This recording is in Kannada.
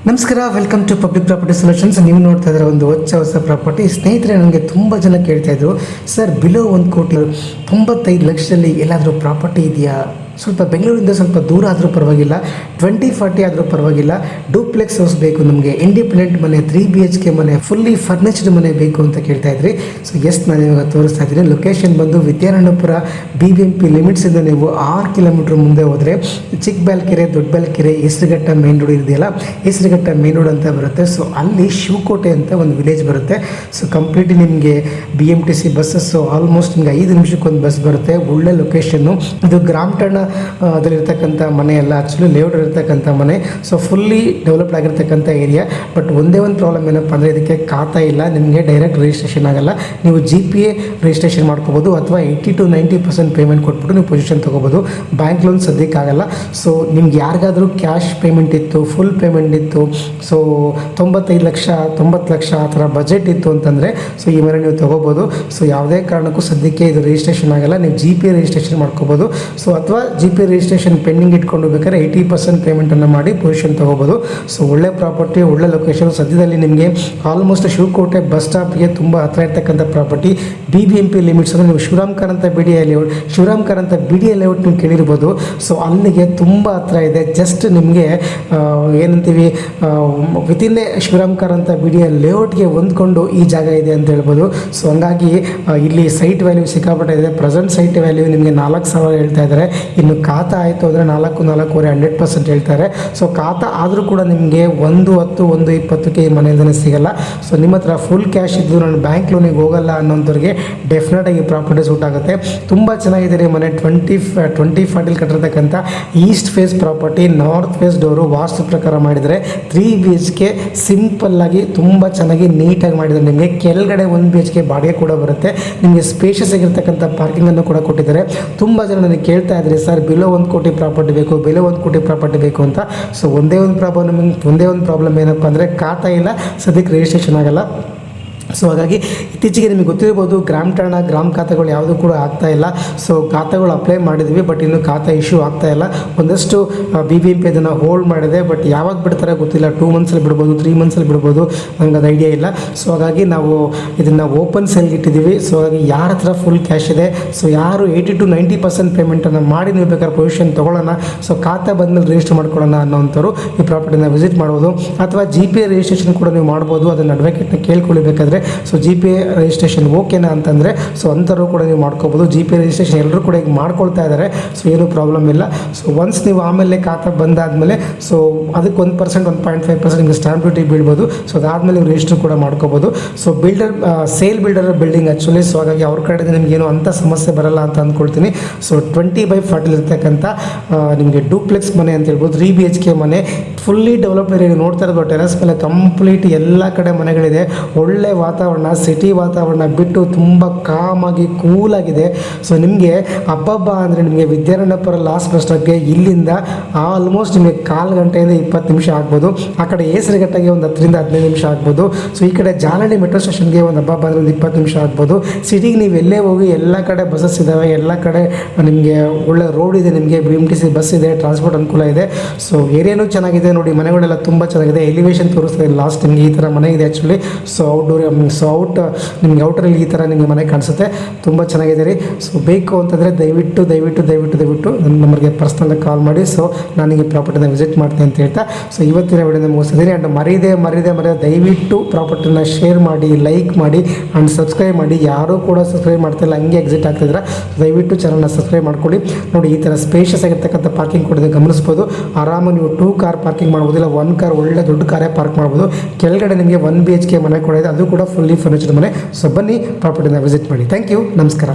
ನಮಸ್ಕಾರ, welcome to public property solutions. ನೀವು ನೋಡ್ತಾ ಇದ್ದಾರೆ ಒಂದು ಹೊಸ ಪ್ರಾಪರ್ಟಿ. ಸ್ನೇಹಿತರೆ, ನನಗೆ ತುಂಬ ಜನ ಕೇಳ್ತಾ ಇದ್ರು, ಸರ್ ಬಿಲೋ 1 ಕೋಟಿ 95 ಲಕ್ಷದಲ್ಲಿ ಎಲ್ಲಾದರೂ ಪ್ರಾಪರ್ಟಿ ಇದೆಯಾ? ಸ್ವಲ್ಪ ಬೆಂಗಳೂರಿಂದ ಸ್ವಲ್ಪ ದೂರ ಆದರೂ ಪರವಾಗಿಲ್ಲ, 20-40 ಆದರೂ ಪರವಾಗಿಲ್ಲ, ಡೂಪ್ಲೆಕ್ಸ್ ಹೌಸ್ ಬೇಕು ನಮಗೆ, ಇಂಡಿಪೆಂಡೆಂಟ್ ಮನೆ, 3 BHK ಮನೆ, ಫುಲ್ಲಿ ಫರ್ನಿಚ್ಡ್ ಮನೆ ಬೇಕು ಅಂತ ಕೇಳ್ತಾ ಇದ್ರಿ. ಸೊ ಎಸ್, ನಾನು ಇವಾಗ ತೋರಿಸ್ತಾ ಇದ್ದೀನಿ. ಲೊಕೇಶನ್ ಬಂದು ವಿದ್ಯಾರಣ್ಯಪುರ BBMP ಲಿಮಿಟ್ಸಿಂದ ನೀವು 6 ಕಿಲೋಮೀಟ್ರ್ ಮುಂದೆ ಹೋದರೆ ಚಿಕ್ಕಬೆಲ್ಕೆರೆ, ದೊಡ್ಡಬೆಲ್ಕೆರೆ, ಹೆಸರುಘಟ್ಟ ಮೇನ್ ರೋಡ್ ಇದೆಯಲ್ಲ, ಹೆಸರುಘಟ್ಟ ಮೇನ್ ರೋಡ್ ಅಂತ ಬರುತ್ತೆ. ಸೊ ಅಲ್ಲಿ ಶಿವಕೋಟೆ ಅಂತ ಒಂದು ವಿಲೇಜ್ ಬರುತ್ತೆ. ಸೊ ಕಂಪ್ಲೀಟ್ ನಿಮಗೆ BMTC ಬಸ್ಸಸ್ಸು ಆಲ್ಮೋಸ್ಟ್ ನಿಮಗೆ 5 ನಿಮಿಷಕ್ಕೊಂದು ಬಸ್ ಬರುತ್ತೆ. ಒಳ್ಳೆ ಲೊಕೇಶನ್ನು. ಇದು ಗ್ರಾಮಠಾಣ ಅದರಲ್ಲಿರ್ತಕ್ಕಂಥ ಮನೆ ಅಲ್ಲ, ಆ್ಯಕ್ಚುಲಿ ಲೇಔಟ್ ಇರ್ತಕ್ಕಂಥ ಮನೆ. ಸೊ ಫುಲ್ಲಿ ಡೆವಲಪ್ಡ್ ಆಗಿರ್ತಕ್ಕಂಥ ಏರಿಯಾ. ಬಟ್ ಒಂದೇ ಒಂದು ಪ್ರಾಬ್ಲಮ್ ಏನಪ್ಪ ಅಂದರೆ, ಇದಕ್ಕೆ ಖಾತಾ ಇಲ್ಲ, ನಿಮಗೆ ಡೈರೆಕ್ಟ್ ರಿಜಿಸ್ಟ್ರೇಷನ್ ಆಗಲ್ಲ. ನೀವು GPA ರಿಜಿಸ್ಟ್ರೇಷನ್ ಮಾಡ್ಕೋಬೋದು, ಅಥವಾ 80 to 90% ಪೇಮೆಂಟ್ ಕೊಟ್ಬಿಟ್ಟು ನೀವು ಪೊಸಿಷನ್ ತೊಗೋಬೋದು. ಬ್ಯಾಂಕ್ ಲೋನ್ ಸದ್ಯಕ್ಕೆ ಆಗಲ್ಲ. ಸೊ ನಿಮ್ಗೆ ಯಾರಿಗಾದರೂ ಕ್ಯಾಶ್ ಪೇಮೆಂಟ್ ಇತ್ತು, ಫುಲ್ ಪೇಮೆಂಟ್ ಇತ್ತು, ಸೊ 95 ಲಕ್ಷ 90 ಲಕ್ಷ ಆ ಥರ ಬಜೆಟ್ ಇತ್ತು ಅಂತಂದರೆ ಸೊ ಈ ಮನೆ ನೀವು ತೊಗೋಬೋದು. ಸೊ ಯಾವುದೇ ಕಾರಣಕ್ಕೂ ಸದ್ಯಕ್ಕೆ ಇದು ರಿಜಿಸ್ಟ್ರೇಷನ್ ಆಗಲ್ಲ. ನೀವು GPA ರಿಜಿಸ್ಟ್ರೇಷನ್ ಮಾಡ್ಕೋಬೋದು. ಸೊ ಅಥವಾ GPA ರಿಜಿಸ್ಟ್ರೇಷನ್ ಪೆಂಡಿಂಗ್ ಇಟ್ಕೊಂಡು ಬೇಕಾದ್ರೆ 80% ಪೇಮೆಂಟನ್ನು ಮಾಡಿ ಪೊಸಿಷನ್ ತೊಗೋಬೋದು. ಸೊ ಒಳ್ಳೆ ಪ್ರಾಪರ್ಟಿ, ಒಳ್ಳೆ ಲೊಕೇಶನ್. ಸದ್ಯದಲ್ಲಿ ನಿಮಗೆ ಆಲ್ಮೋಸ್ಟ್ ಶಿವಕೋಟೆ ಬಸ್ ಸ್ಟಾಪ್ಗೆ ತುಂಬ ಹತ್ತಿರ ಇರ್ತಕ್ಕಂಥ ಪ್ರಾಪರ್ಟಿ. BBMP ಲಿಮಿಟ್ಸ್ ಅಂದರೆ ನೀವು Shivaram Karanth BDA layout, Shivaram Karanth BDA layout ನೀವು ಕೇಳಿರ್ಬೋದು. ಸೊ ಅಲ್ಲಿಗೆ ತುಂಬ ಹತ್ತಿರ ಇದೆ. ಜಸ್ಟ್ ನಿಮಗೆ ಏನಂತೀವಿ, ವಿತಿನ್ನೇ ಶಿವರಾಮ್ ಕಾರಂತ BDA ಲೇಔಟ್ಗೆ ಹೊಂದ್ಕೊಂಡು ಈ ಜಾಗ ಇದೆ ಅಂತ ಹೇಳ್ಬೋದು. ಸೊ ಹಂಗಾಗಿ ಇಲ್ಲಿ ಸೈಟ್ ವ್ಯಾಲ್ಯೂ ಸಿಕ್ಕಾಪಟ್ಟೆ ಇದೆ. ಪ್ರೆಸೆಂಟ್ ಸೈಟ್ ವ್ಯಾಲ್ಯೂ ನಿಮಗೆ 4,000 ಹೇಳ್ತಾ ಇದ್ದಾರೆ. ಇನ್ನು ಖಾತಾ ಆಯಿತು ಅಂದರೆ 4-4.25 100% ಹೇಳ್ತಾರೆ. ಸೊ ಖಾತಾ ಆದರೂ ಕೂಡ ನಿಮಗೆ 110 120ಕ್ಕೆ ಈ ಮನೆಯಿಂದಲೇ ಸಿಗಲ್ಲ. ಸೊ ನಿಮ್ಮ ಹತ್ರ ಫುಲ್ ಕ್ಯಾಶ್ ಇದ್ದು ನಾನು ಬ್ಯಾಂಕ್ ಲೋನಿಗೆ ಹೋಗಲ್ಲ ಅನ್ನೋಂಥವ್ರಿಗೆ ಡೆಫಿನೆಟಾಗಿ ಪ್ರಾಪರ್ಟಿ ಸೂಟ್ ಆಗುತ್ತೆ. ತುಂಬ ಚೆನ್ನಾಗಿದೆ ರೀ ಮನೆ. 20-40 ಕಟ್ಟಿರ್ತಕ್ಕಂಥ east face property, north face door ವಾಸ್ತು ಪ್ರಕಾರ ಮಾಡಿದರೆ 3 BHK ಸಿಂಪಲ್ಲಾಗಿ ತುಂಬ ಚೆನ್ನಾಗಿ ನೀಟಾಗಿ ಮಾಡಿದ್ದಾರೆ. ನಿಮಗೆ ಕೆಳಗಡೆ 1 BHK ಬಾಡಿಗೆ ಕೂಡ ಬರುತ್ತೆ. ನಿಮಗೆ ಸ್ಪೇಷಿಯಸ್ ಆಗಿರ್ತಕ್ಕಂಥ ಪಾರ್ಕಿಂಗನ್ನು ಕೂಡ ಕೊಟ್ಟಿದ್ದಾರೆ. ತುಂಬ ಜನ ನನಗೆ ಕೇಳ್ತಾ ಇದ್ದಾರೆ, ಸರ್ ಬಿಲೋ 1 ಕೋಟಿ ಪ್ರಾಪರ್ಟಿ ಬೇಕು, ಬಿಲೋ 1 ಕೋಟಿ ಪ್ರಾಪರ್ಟಿ ಬೇಕು ಅಂತ. ಸೊ ಒಂದೇ ಒಂದು ಪ್ರಾಬ್ಲಮ್ ಏನಪ್ಪ ಅಂದರೆ, ಖಾತಾ ಇಲ್ಲ, ಸದ್ಯಕ್ಕೆ ರಿಜಿಸ್ಟ್ರೇಷನ್ ಆಗಲ್ಲ. ಸೊ ಹಾಗಾಗಿ ಇತ್ತೀಚೆಗೆ ನಿಮಗೆ ಗೊತ್ತಿರ್ಬೋದು, ಗ್ರಾಮ ಖಾತೆಗಳು ಯಾವುದೂ ಕೂಡ ಆಗ್ತಾ ಇಲ್ಲ. ಸೊ ಖಾತೆಗಳು ಅಪ್ಲೈ ಮಾಡಿದ್ವಿ, ಬಟ್ ಇನ್ನು ಖಾತಾ ಇಶ್ಯೂ ಆಗ್ತಾ ಇಲ್ಲ. ಒಂದಷ್ಟು BBMP ಅದನ್ನು ಹೋಲ್ಡ್ ಮಾಡಿದೆ, ಬಟ್ ಯಾವಾಗ ಬಿಡ್ತಾರೆ ಗೊತ್ತಿಲ್ಲ. 2 ಮಂತ್ಸಲ್ಲಿ ಬಿಡ್ಬೋದು, 3 ಮಂತ್ಸಲ್ಲಿ ಬಿಡ್ಬೋದು, ನನಗೆ ಅದು ಐಡಿಯಾ ಇಲ್ಲ. ಸೊ ಹಾಗಾಗಿ ನಾವು ಇದನ್ನು ಓಪನ್ ಸೇಲ್ಗೆ ಇಟ್ಟಿದ್ದೀವಿ. ಸೊ ಹಾಗಾಗಿ ಯಾರ ಹತ್ರ ಫುಲ್ ಕ್ಯಾಶ್ ಇದೆ, ಸೊ ಯಾರು 80 to 90% ಪೇಮೆಂಟನ್ನು ಮಾಡಿ ನೀವು ಬೇಕಾದ್ರೆ ಪೊಸಿಷನ್ ತೊಗೊಳ್ಳೋಣ, ಸೊ ಖಾತಾ ಬಂದಮೇಲೆ ರಿಜಿಸ್ಟರ್ ಮಾಡ್ಕೊಳ್ಳೋಣ ಅನ್ನೋಂಥವ್ರು ಈ ಪ್ರಾಪರ್ಟಿನ ವಿಸಿಟ್ ಮಾಡ್ಬೋದು. ಅಥವಾ GPA ರಿಜಿಸ್ಟ್ರೇಷನ್ ಕೂಡ ನೀವು ಮಾಡ್ಬೋದು. ಅದನ್ನು ಅಡ್ವೊಕೇಟ್ನ ಕೇಳ್ಕೊಳ್ಬೇಕಾದ್ರೆ ಸೊ GPA ರಿಜಿಸ್ಟ್ರೇಷನ್ ಓಕೆನಾ ಅಂತಂದರೆ ಸೊ ಅಂಥವ್ರು ಕೂಡ ನೀವು ಮಾಡ್ಕೋಬೋದು. GPA ರಿಜಿಸ್ಟ್ರೇಷನ್ ಎಲ್ಲರೂ ಕೂಡ ಈಗ ಮಾಡ್ಕೊಳ್ತಾ ಇದ್ದಾರೆ. ಸೊ ಏನೂ ಪ್ರಾಬ್ಲಮ್ ಇಲ್ಲ. ಸೊ ಒನ್ಸ್ ನೀವು ಆಮೇಲೆ ಖಾತಾ ಬಂದಾದಮೇಲೆ ಸೊ ಅದಕ್ಕೆ 1% 1.5% ನಿಮಗೆ ಸ್ಟ್ಯಾಂಪ್ ಡ್ಯೂಟಿ ಬೀಳ್ಬೋದು. ಸೊ ಅದಾದಮೇಲೆ ನೀವು ರಿಜಿಸ್ಟರ್ ಕೂಡ ಮಾಡ್ಕೋಬೋದು. So sale builder building actually. So ಹಾಗಾಗಿ ಅವ್ರ ಕಡೆಯಿಂದ ನಿಮಗೇನು ಅಂಥ ಸಮಸ್ಯೆ ಬರಲ್ಲ ಅಂತ ಅಂದ್ಕೊಳ್ತೀನಿ. ಸೊ 20/40 ಇರ್ತಕ್ಕಂಥ ನಿಮಗೆ ಡೂಪ್ಲೆಕ್ಸ್ ಮನೆ ಅಂತ ಹೇಳ್ಬೋದು. 3 BHK ಮನೆ, ಫುಲ್ಲಿ ಡೆವಲಪ್ಡ್ ಏರಿಯಾ. ನೋಡ್ತಾ ಇರೋದು ಟೆರೆಸ್ ಮೇಲೆ ಕಂಪ್ಲೀಟ್ ಎಲ್ಲ ಕಡೆ ಮನೆಗಳಿದೆ. ಒಳ್ಳೆ ವಾತಾವರಣ, ಸಿಟಿ ವಾತಾವರಣ ಬಿಟ್ಟು ತುಂಬ ಕಾಮಾಗಿ ಕೂಲಾಗಿದೆ. ಸೊ ನಿಮಗೆ ಹಬ್ಬ ಅಂದರೆ ನಿಮಗೆ ವಿದ್ಯಾರಣ್ಯಪುರ ಲಾಸ್ಟ್ ಬಸ್ ಸ್ಟಾಪ್ಗೆ ಇಲ್ಲಿಂದ ಆಲ್ಮೋಸ್ಟ್ ನಿಮಗೆ 1/4 ಗಂಟೆಯಿಂದ 20 ನಿಮಿಷ ಆಗ್ಬೋದು. ಆ ಕಡೆ ಹೆಸರುಘಟ್ಟಗೆ ಒಂದು 10 ರಿಂದ 15 ನಿಮಿಷ ಆಗ್ಬೋದು. ಸೊ ಈ ಕಡೆ ಜಾಲಹಳ್ಳಿ ಮೆಟ್ರೋ ಸ್ಟೇಷನ್ಗೆ ಒಂದು ಹಬ್ಬ ಅಂದರೆ ಒಂದು 20 ನಿಮಿಷ ಆಗ್ಬೋದು. ಸಿಟಿಗೆ ನೀವು ಎಲ್ಲೇ ಹೋಗಿ ಎಲ್ಲ ಕಡೆ ಬಸ್ಸಸ್ ಇದ್ದಾವೆ, ಎಲ್ಲ ಕಡೆ ನಿಮಗೆ ಒಳ್ಳೆ ರೋಡ್ ಇದೆ, ನಿಮಗೆ BMTC ಬಸ್ ಇದೆ, ಟ್ರಾನ್ಸ್ಪೋರ್ಟ್ ಅನುಕೂಲ ಇದೆ. ಸೊ ಏರಿಯಾನೂ ಚೆನ್ನಾಗಿದೆ ನೋಡಿ, ಮನೆಗಳೆಲ್ಲ ತುಂಬ ಚೆನ್ನಾಗಿದೆ. ಎಲಿವೇಶನ್ ತೋರಿಸ್ತಾರೆ ಲಾಸ್ಟ್ ನಿಮಗೆ ಈ ಥರ ಮನೆ ಇದೆ ಆ್ಯಕ್ಚುಲಿ. ಸೊ ನಿಮಗೆ ಔಟರಲ್ಲಿ ಈ ಥರ ನಿಮಗೆ ಮನೆ ಕಾಣಿಸುತ್ತೆ. ತುಂಬ ಚೆನ್ನಾಗಿದೆ ರೀ. ಸೊ ಬೇಕು ಅಂತಂದರೆ ದಯವಿಟ್ಟು ನನ್ನ ನಂಬರ್ಗೆ ಪರ್ಸ್ನಲ್ಲಾಗಿ ಕಾಲ್ ಮಾಡಿ. ಸೊ ನಾನು ಈ ಪ್ರಾಪರ್ಟಿನ ವಿಸಿಟ್ ಮಾಡ್ತೀನಿ ಅಂತ ಹೇಳ್ತಾ ಸೊ ಇವತ್ತಿನ ವಿಡಿಯೋನ ಮುಗಿಸಿದ್ದೀನಿ. ಆ್ಯಂಡ್ ಮರೀದೆ ದಯವಿಟ್ಟು ಪ್ರಾಪರ್ಟಿನ ಶೇರ್ ಮಾಡಿ, ಲೈಕ್ ಮಾಡಿ ಆ್ಯಂಡ್ ಸಬ್ಸ್ಕ್ರೈಬ್ ಮಾಡಿ. ಯಾರೂ ಕೂಡ ಸಬ್ಸ್ಕ್ರೈಬ್ ಮಾಡ್ತಿಲ್ಲ, ಹಂಗೆ ಎಕ್ಸಿಟ್ ಆಗ್ತಿದ್ರೆ ದಯವಿಟ್ಟು ಚಾನಲ್ನ ಸಬ್ಸ್ಕ್ರೈಬ್ ಮಾಡ್ಕೊಳ್ಳಿ. ನೋಡಿ, ಈ ಥರ ಸ್ಪೇಷಿಯಸ್ ಆಗಿರ್ತಕ್ಕಂಥ ಪಾರ್ಕಿಂಗ್ ಕೊಡೋದು ಗಮನಿಸ್ಬೋದು. ಆರಾಮಾಗಿ ನೀವು 2 ಕಾರ್ ಪಾರ್ಕಿಂಗ್ ಮಾಡ್ಬೋದು, ಇಲ್ಲ 1 ಕಾರ್ ಒಳ್ಳೆ ದೊಡ್ಡ ಕಾರೇ ಪಾರ್ಕ್ ಮಾಡ್ಬೋದು. ಕೆಳಗಡೆ ನಿಮಗೆ 1 BHK ಮನೆ ಕೂಡ ಇದೆ, ಅದು ಕೂಡ ಫುಲ್ಲಿ ಫರ್ನಿಚರ್ಡ್ ಮನೆ. ಸೊ ಬನ್ನಿ ಪ್ರಾಪರ್ಟಿನ ವಿಸಿಟ್ ಮಾಡಿ. ಥ್ಯಾಂಕ್ ಯು, ನಮಸ್ಕಾರ.